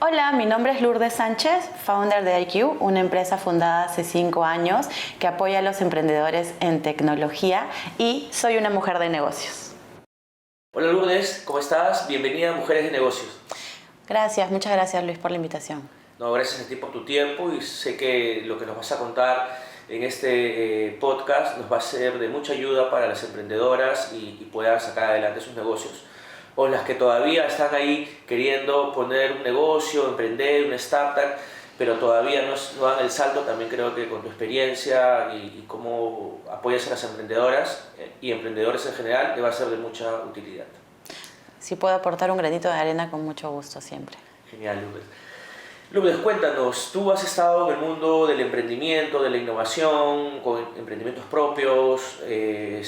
Hola, mi nombre es Lourdes Sánchez, founder de IQ, una empresa fundada hace 5 años que apoya a los emprendedores en tecnología y soy una mujer de negocios. Hola Lourdes, ¿cómo estás? Bienvenida a Mujeres de Negocios. Gracias, muchas gracias Luis por la invitación. No, gracias a ti por tu tiempo y sé que lo que nos vas a contar en este podcast nos va a ser de mucha ayuda para las emprendedoras y puedan sacar adelante sus negocios. O las que todavía están ahí queriendo poner un negocio, emprender, una startup, pero todavía no dan el salto. También creo que con tu experiencia y cómo apoyas a las emprendedoras y emprendedores en general te va a ser de mucha utilidad. Si puedo aportar un granito de arena, con mucho gusto siempre. Genial, Lourdes. Lourdes, cuéntanos, tú has estado en el mundo del emprendimiento, de la innovación, con emprendimientos propios,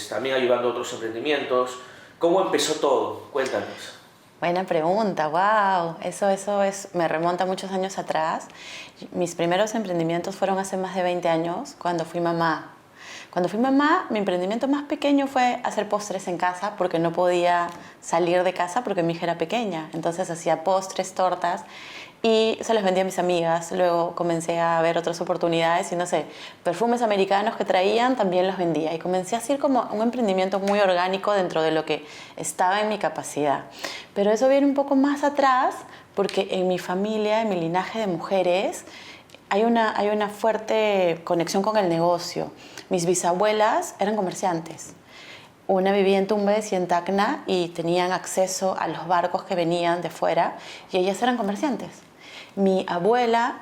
también ayudando a otros emprendimientos. ¿Cómo empezó todo? Cuéntanos. Buena pregunta, wow, me remonta muchos años atrás. Mis primeros emprendimientos fueron hace más de 20 años, cuando fui mamá. Cuando fui mamá, mi emprendimiento más pequeño fue hacer postres en casa, porque no podía salir de casa porque mi hija era pequeña. Entonces hacía postres, tortas y se los vendía a mis amigas. Luego comencé a ver otras oportunidades y no sé, perfumes americanos que traían también los vendía. Y comencé a hacer como un emprendimiento muy orgánico dentro de lo que estaba en mi capacidad. Pero eso viene un poco más atrás porque en mi familia, en mi linaje de mujeres, hay una fuerte conexión con el negocio. Mis bisabuelas eran comerciantes. Una vivía en Tumbes y en Tacna y tenían acceso a los barcos que venían de fuera y ellas eran comerciantes. Mi abuela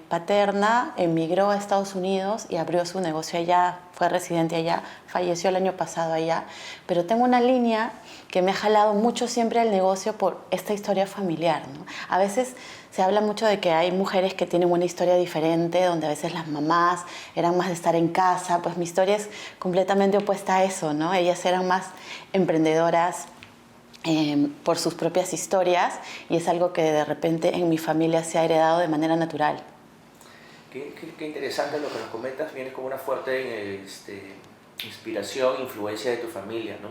paterna emigró a Estados Unidos y abrió su negocio allá, fue residente allá, falleció el año pasado allá, pero tengo una línea que me ha jalado mucho siempre al negocio por esta historia familiar, ¿no? A veces se habla mucho de que hay mujeres que tienen una historia diferente, donde a veces las mamás eran más de estar en casa, pues mi historia es completamente opuesta a eso, ¿no? Ellas eran más emprendedoras, por sus propias historias y es algo que de repente en mi familia se ha heredado de manera natural. Qué interesante lo que nos comentas, vienes con una fuerte inspiración, influencia de tu familia, ¿no?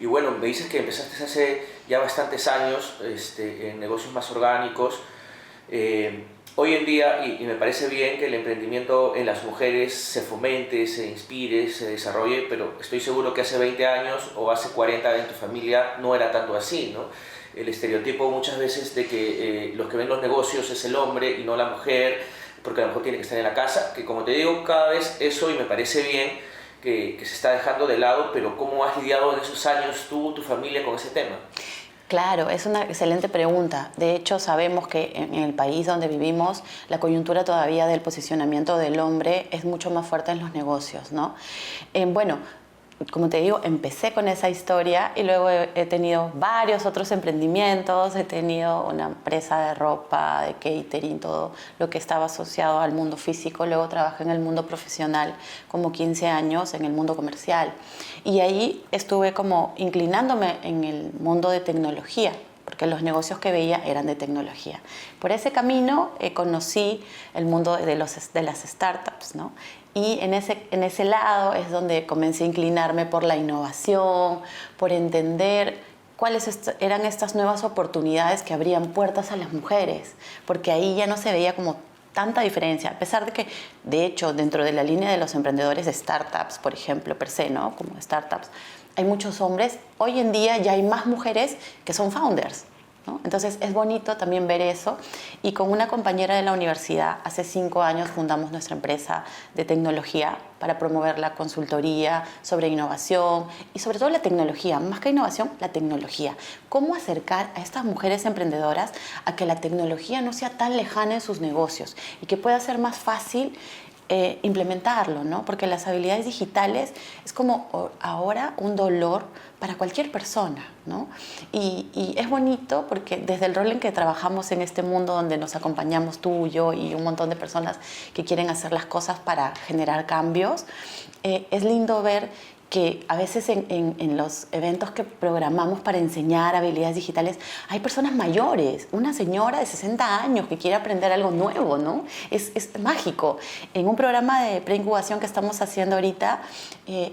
Y bueno, me dices que empezaste hace ya bastantes años en negocios más orgánicos. Hoy en día, y me parece bien que el emprendimiento en las mujeres se fomente, se inspire, se desarrolle, pero estoy seguro que hace 20 años o hace 40 en tu familia no era tanto así, ¿no? El estereotipo muchas veces de que los que ven los negocios es el hombre y no la mujer, porque a lo mejor tiene que estar en la casa, que como te digo, cada vez eso, y me parece bien que se está dejando de lado, pero ¿cómo has lidiado en esos años tú, tu familia, con ese tema? Claro, es una excelente pregunta. De hecho, sabemos que en el país donde vivimos, la coyuntura todavía del posicionamiento del hombre es mucho más fuerte en los negocios, ¿no? Bueno, como te digo, empecé con esa historia y luego he tenido varios otros emprendimientos, he tenido una empresa de ropa, de catering, todo lo que estaba asociado al mundo físico. Luego trabajé en el mundo profesional como 15 años, en el mundo comercial. Y ahí estuve como inclinándome en el mundo de tecnología, porque los negocios que veía eran de tecnología. Por ese camino conocí el mundo de las startups, ¿no? Y en ese lado es donde comencé a inclinarme por la innovación, por entender cuáles eran estas nuevas oportunidades que abrían puertas a las mujeres, porque ahí ya no se veía como tanta diferencia, a pesar de que, de hecho, dentro de la línea de los emprendedores de startups, por ejemplo, per se, ¿no? Como startups, hay muchos hombres. Hoy en día ya hay más mujeres que son founders, ¿no? Entonces es bonito también ver eso, y con una compañera de la universidad hace 5 años fundamos nuestra empresa de tecnología para promover la consultoría sobre innovación y sobre todo la tecnología, más que innovación, la tecnología. Cómo acercar a estas mujeres emprendedoras a que la tecnología no sea tan lejana en sus negocios y que pueda ser más fácil implementarlo, ¿no? Porque las habilidades digitales es como ahora un dolor para cualquier persona, ¿no? Y es bonito porque desde el rol en que trabajamos en este mundo donde nos acompañamos tú, yo y un montón de personas que quieren hacer las cosas para generar cambios, es lindo ver que a veces en los eventos que programamos para enseñar habilidades digitales hay personas mayores, una señora de 60 años que quiere aprender algo nuevo, ¿no? Es mágico. En un programa de preincubación que estamos haciendo ahorita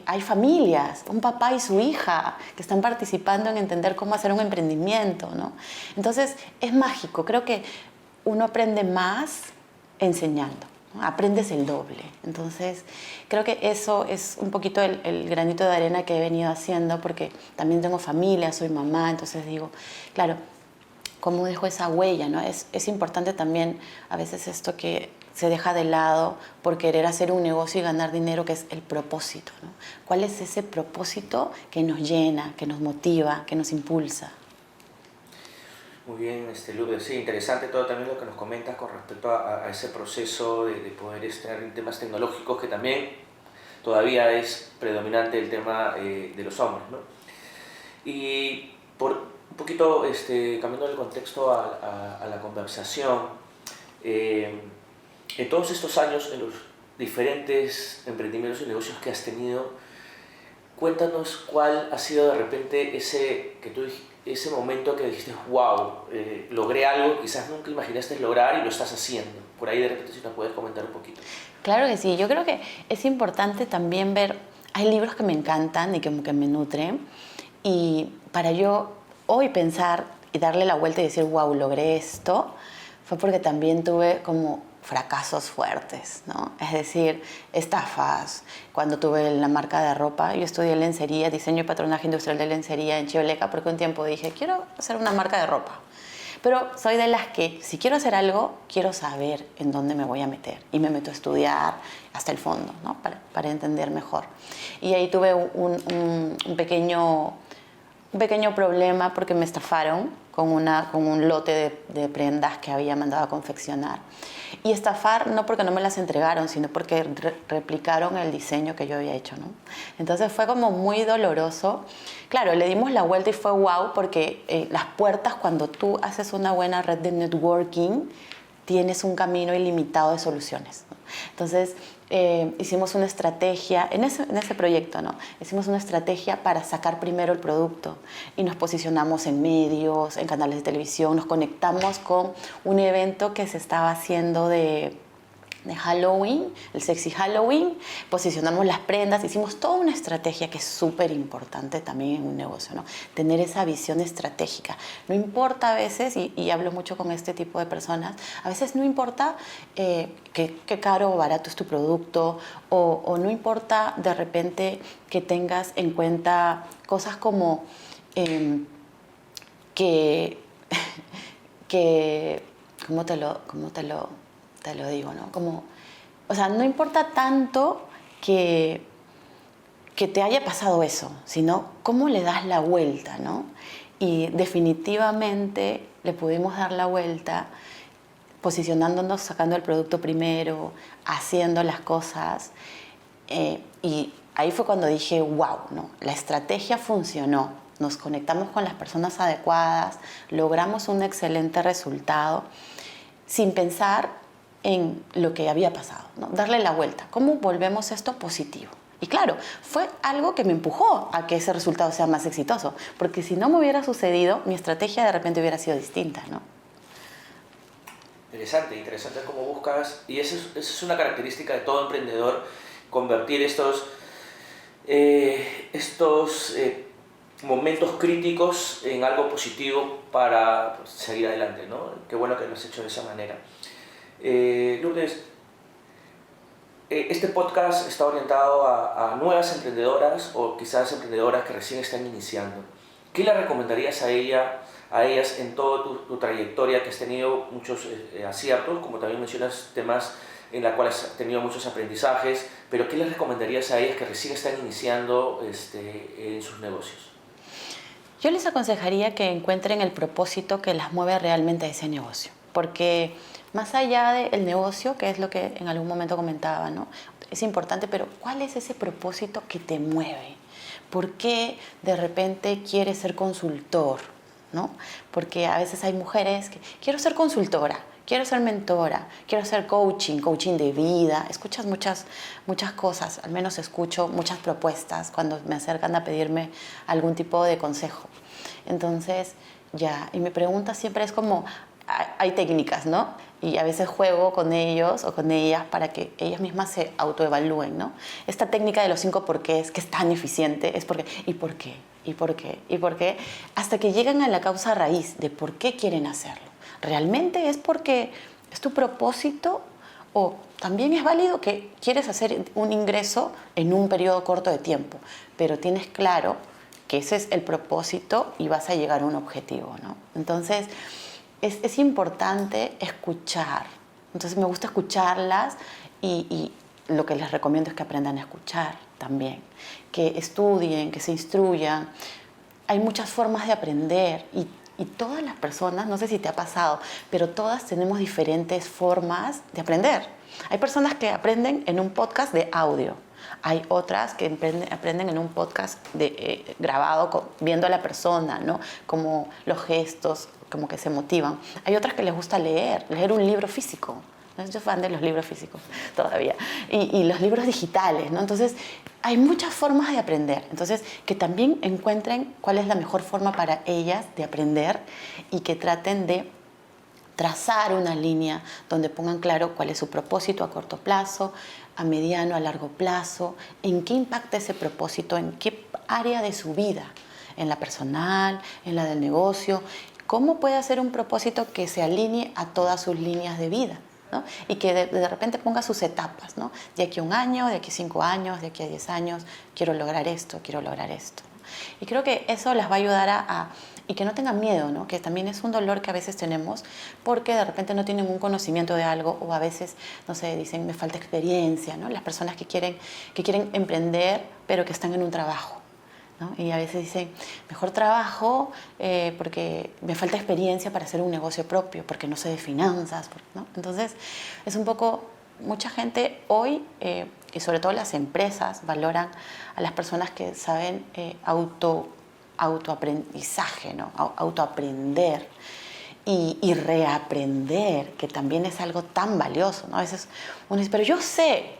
hay familias, un papá y su hija que están participando en entender cómo hacer un emprendimiento, ¿no? Entonces es mágico. Creo que uno aprende más enseñando, ¿no? Aprendes el doble. Entonces, creo que eso es un poquito el granito de arena que he venido haciendo, porque también tengo familia, soy mamá, entonces digo, claro, ¿cómo dejo esa huella, ¿no? Es importante también a veces esto que se deja de lado por querer hacer un negocio y ganar dinero, que es el propósito, ¿no? ¿Cuál es ese propósito que nos llena, que nos motiva, que nos impulsa? Muy bien, Lourdes, sí, interesante todo también lo que nos comentas con respecto a ese proceso de poder estar en temas tecnológicos, que también todavía es predominante el tema de los hombres, ¿no? Y por un poquito cambiando el contexto a la conversación, en todos estos años, en los diferentes emprendimientos y negocios que has tenido, cuéntanos cuál ha sido de repente ese momento que dijiste, wow, logré algo que quizás nunca imaginaste lograr y lo estás haciendo. Por ahí de repente si nos puedes comentar un poquito. Claro que sí, yo creo que es importante también ver, hay libros que me encantan y que me nutren, y para yo hoy pensar y darle la vuelta y decir, wow, logré esto, fue porque también tuve como fracasos fuertes, ¿no? Es decir, estafas. Cuando tuve la marca de ropa, yo estudié lencería, diseño y patronaje industrial de lencería en Chioleca, porque un tiempo dije, quiero hacer una marca de ropa. Pero soy de las que, si quiero hacer algo, quiero saber en dónde me voy a meter. Y me meto a estudiar hasta el fondo, ¿no? Para entender mejor. Y ahí tuve un pequeño problema porque me estafaron con un lote de prendas que había mandado a confeccionar. Y estafar no porque no me las entregaron, sino porque replicaron el diseño que yo había hecho, ¿no? Entonces fue como muy doloroso. Claro, le dimos la vuelta y fue wow, porque las puertas, cuando tú haces una buena red de networking, tienes un camino ilimitado de soluciones, ¿no? Entonces, hicimos una estrategia, en ese proyecto, ¿no? Hicimos una estrategia para sacar primero el producto y nos posicionamos en medios, en canales de televisión, nos conectamos con un evento que se estaba haciendo de Halloween, el Sexy Halloween, posicionamos las prendas, hicimos toda una estrategia que es súper importante también en un negocio, ¿no? Tener esa visión estratégica. No importa a veces, y hablo mucho con este tipo de personas, a veces no importa qué caro o barato es tu producto, o no importa de repente que tengas en cuenta cosas como que ¿cómo te lo digo, ¿no? Como, o sea, no importa tanto que te haya pasado eso, sino cómo le das la vuelta, ¿no? Y definitivamente le pudimos dar la vuelta posicionándonos, sacando el producto primero, haciendo las cosas. Y ahí fue cuando dije, wow, ¿no? La estrategia funcionó. Nos conectamos con las personas adecuadas, logramos un excelente resultado sin pensar en lo que había pasado, ¿no? Darle la vuelta. ¿Cómo volvemos esto positivo? Y claro, fue algo que me empujó a que ese resultado sea más exitoso, porque si no me hubiera sucedido, mi estrategia de repente hubiera sido distinta, ¿no? Interesante cómo buscas, y esa es una característica de todo emprendedor, convertir estos momentos críticos en algo positivo para seguir adelante, ¿no? Qué bueno que lo has hecho de esa manera. Lourdes, este podcast está orientado a nuevas emprendedoras o quizás emprendedoras que recién están iniciando. ¿Qué le recomendarías a ellas en toda tu trayectoria, que has tenido muchos aciertos, como también mencionas temas en los cuales has tenido muchos aprendizajes, pero qué les recomendarías a ellas que recién están iniciando en sus negocios? Yo les aconsejaría que encuentren el propósito que las mueve realmente a ese negocio, porque más allá del negocio, que es lo que en algún momento comentaba, ¿no? Es importante, pero ¿cuál es ese propósito que te mueve? ¿Por qué de repente quieres ser consultor, ¿no? Porque a veces hay mujeres que quiero ser consultora, quiero ser mentora, quiero hacer coaching de vida. Escuchas muchas cosas, al menos escucho muchas propuestas cuando me acercan a pedirme algún tipo de consejo. Entonces, y mi pregunta siempre es como, hay técnicas, ¿no? Y a veces juego con ellos o con ellas para que ellas mismas se autoevalúen, ¿no? Esta técnica de los 5 porqués, que es tan eficiente, es porque, ¿y por qué? ¿Y por qué? ¿Y por qué? Hasta que llegan a la causa raíz de por qué quieren hacerlo. ¿Realmente es porque es tu propósito? O también es válido que quieres hacer un ingreso en un periodo corto de tiempo, pero tienes claro que ese es el propósito y vas a llegar a un objetivo, ¿no? Entonces, es importante escuchar. Entonces, me gusta escucharlas y lo que les recomiendo es que aprendan a escuchar también, que estudien, que se instruyan. Hay muchas formas de aprender y todas las personas, no sé si te ha pasado, pero todas tenemos diferentes formas de aprender. Hay personas que aprenden en un podcast de audio. Hay otras que aprenden en un podcast grabado viendo a la persona, ¿no? Como los gestos, como que se motivan. Hay otras que les gusta leer un libro físico. Yo soy fan de los libros físicos todavía. Y los libros digitales, ¿no? Entonces, hay muchas formas de aprender. Entonces, que también encuentren cuál es la mejor forma para ellas de aprender y que traten de trazar una línea donde pongan claro cuál es su propósito a corto plazo, a mediano, a largo plazo, en qué impacta ese propósito, en qué área de su vida, en la personal, en la del negocio, cómo puede hacer un propósito que se alinee a todas sus líneas de vida, ¿no? Y que de repente ponga sus etapas, ¿no? De aquí a 1 año, de aquí a 5 años, de aquí a 10 años, quiero lograr esto, quiero lograr esto. Y creo que eso las va a ayudar y que no tengan miedo, ¿no? Que también es un dolor que a veces tenemos porque de repente no tienen un conocimiento de algo o a veces, no sé, dicen, me falta experiencia, ¿no? Las personas que quieren emprender pero que están en un trabajo, ¿no? Y a veces dicen, mejor trabajo porque me falta experiencia para hacer un negocio propio, porque no sé de finanzas, ¿no? Entonces, es un poco, mucha gente hoy, y sobre todo las empresas, valoran a las personas que saben autoaprendizaje, ¿no? Autoaprender y reaprender, que también es algo tan valioso, ¿no? A veces uno dice, pero yo sé,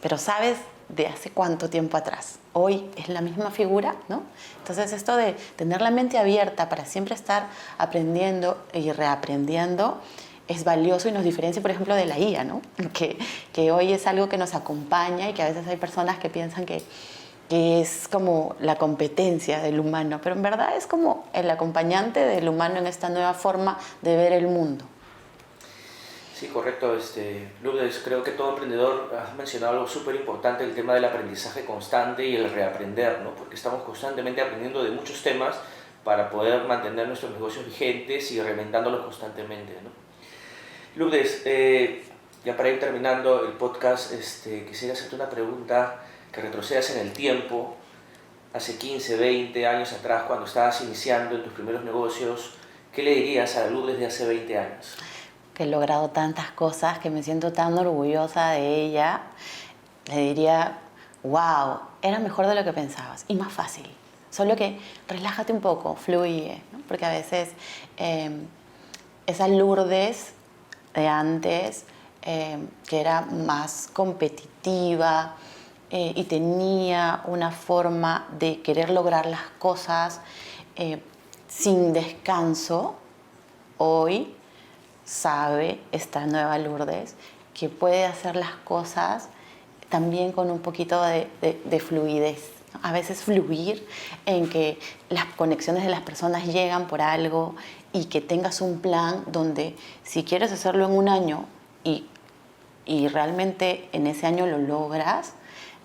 pero ¿sabes de hace cuánto tiempo atrás? Hoy es la misma figura, ¿no? Entonces esto de tener la mente abierta para siempre estar aprendiendo y reaprendiendo es valioso y nos diferencia, por ejemplo, de la IA, ¿no? Que hoy es algo que nos acompaña y que a veces hay personas que piensan que es como la competencia del humano, pero en verdad es como el acompañante del humano en esta nueva forma de ver el mundo. Sí, correcto. Lourdes, creo que todo emprendedor, has mencionado algo súper importante, el tema del aprendizaje constante y el reaprender, ¿no? Porque estamos constantemente aprendiendo de muchos temas para poder mantener nuestros negocios vigentes y reinventándolos constantemente, ¿no? Lourdes, ya para ir terminando el podcast, quisiera hacerte una pregunta que retrocedas en el tiempo, hace 15, 20 años atrás, cuando estabas iniciando en tus primeros negocios. ¿Qué le dirías a la Lourdes de hace 20 años? Que he logrado tantas cosas, que me siento tan orgullosa de ella. Le diría, wow, era mejor de lo que pensabas y más fácil. Solo que relájate un poco, fluye, ¿no? Porque a veces esa Lourdes de antes, que era más competitiva y tenía una forma de querer lograr las cosas sin descanso, hoy sabe esta nueva Lourdes que puede hacer las cosas también con un poquito de fluidez. A veces fluir en que las conexiones de las personas llegan por algo y que tengas un plan donde si quieres hacerlo en 1 año y realmente en ese año lo logras,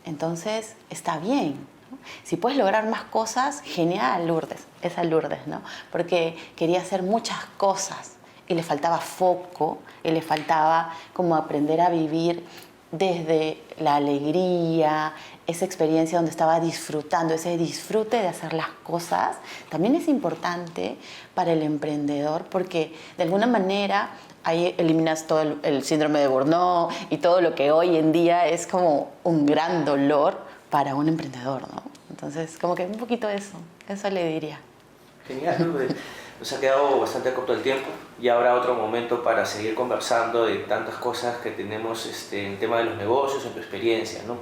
entonces está bien, ¿no? Si puedes lograr más cosas, genial, Lourdes, esa Lourdes, ¿no? Porque quería hacer muchas cosas y le faltaba foco y le faltaba como aprender a vivir desde la alegría, esa experiencia donde estaba disfrutando, ese disfrute de hacer las cosas, también es importante para el emprendedor porque de alguna manera ahí eliminas todo el síndrome de Burnout y todo lo que hoy en día es como un gran dolor para un emprendedor, ¿no? Entonces, como que un poquito eso le diría. Genial, nos ha quedado bastante corto el tiempo y habrá otro momento para seguir conversando de tantas cosas que tenemos en el tema de los negocios, en tu experiencia, ¿no?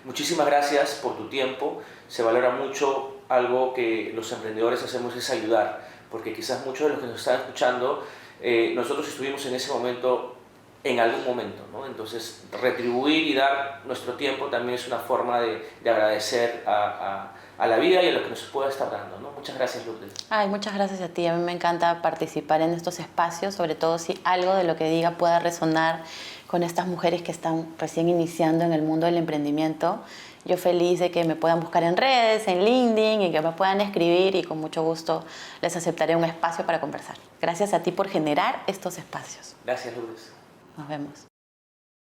Muchísimas gracias por tu tiempo. Se valora mucho algo que los emprendedores hacemos, es ayudar, porque quizás muchos de los que nos están escuchando, nosotros estuvimos en ese momento en algún momento, ¿no? Entonces, retribuir y dar nuestro tiempo también es una forma de agradecer a a la vida y a lo que nos pueda estar dando, ¿no? Muchas gracias, Lourdes. Ay, muchas gracias a ti. A mí me encanta participar en estos espacios, sobre todo si algo de lo que diga pueda resonar con estas mujeres que están recién iniciando en el mundo del emprendimiento. Yo feliz de que me puedan buscar en redes, en LinkedIn y que me puedan escribir y con mucho gusto les aceptaré un espacio para conversar. Gracias a ti por generar estos espacios. Gracias, Lourdes. Nos vemos.